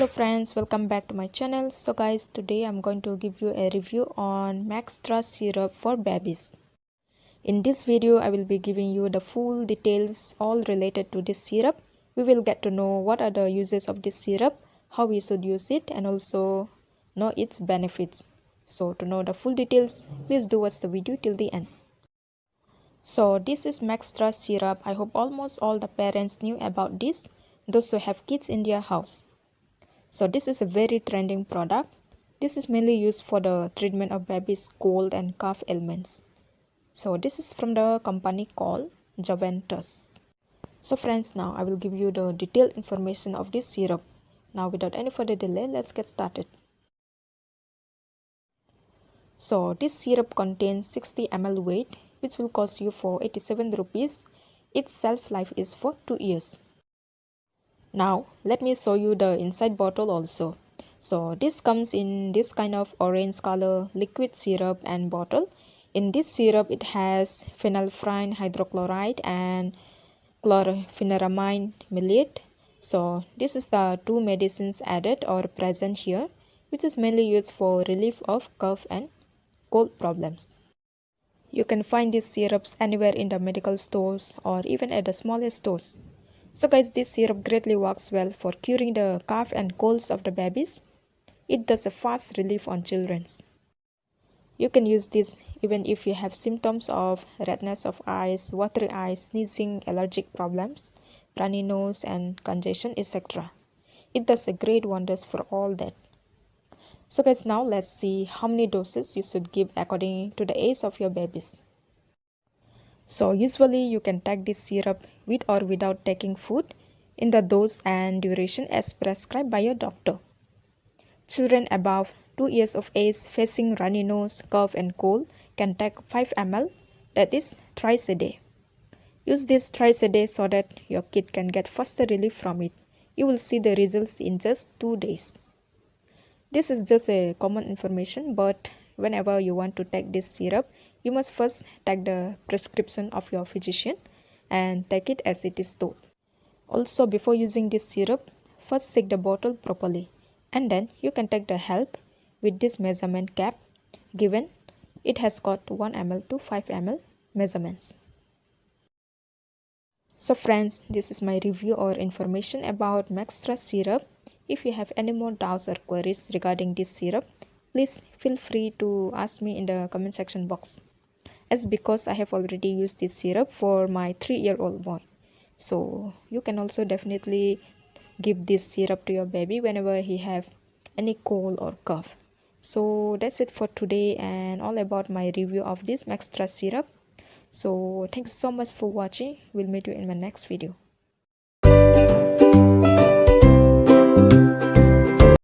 Hello friends, welcome back to my channel. So guys, today I'm going to give you a review on Maxtra syrup for babies. In this video I will be giving you the full details all related to this syrup. We will get to know what are the uses of this syrup, how we should use it, and also know its benefits. So to know the full details, please do watch the video till the end. So this is Maxtra syrup. I hope almost all the parents knew about this, those who have kids in their house. So this is a very trending product. This is mainly used for the treatment of babies' cold and cough ailments. So this is from the company called Juventus. So friends, now I will give you the detailed information of this syrup. Now without any further delay, let's get started. So this syrup contains 60 ml weight, which will cost you for 87 rupees. Its shelf life is for 2 years. Now let me show you the inside bottle also. So this comes in this kind of orange color liquid syrup and bottle. In this syrup it has phenylephrine hydrochloride and chlorpheniramine maleate. So this is the two medicines added or present here, which is mainly used for relief of cough and cold problems. You can find these syrups anywhere in the medical stores or even at the smallest stores. So guys, this syrup greatly works well for curing the cough and colds of the babies. It does a fast relief on children. You can use this even if you have symptoms of redness of eyes, watery eyes, sneezing, allergic problems, runny nose and congestion, etc. It does a great wonders for all that. So guys, now let's see how many doses you should give according to the age of your babies. So usually you can take this syrup with or without taking food in the dose and duration as prescribed by your doctor. Children above 2 years of age facing runny nose, cough and cold can take 5 ml, that is thrice a day. Use this thrice a day so that your kid can get faster relief from it. You will see the results in just 2 days. This is just a common information, but whenever you want to take this syrup, you must first take the prescription of your physician and take it as it is told. Also, before using this syrup, first check the bottle properly, and then you can take the help with this measurement cap given. It has got 1 ml to 5 ml measurements. So friends, this is my review or information about Maxtra syrup. If you have any more doubts or queries regarding this syrup, please feel free to ask me in the comment section box. As because I have already used this syrup for my 3-year-old boy. So you can also definitely give this syrup to your baby whenever he have any cold or cough. So that's it for today and all about my review of this Maxtra syrup. So thank you so much for watching. We'll meet you in my next video.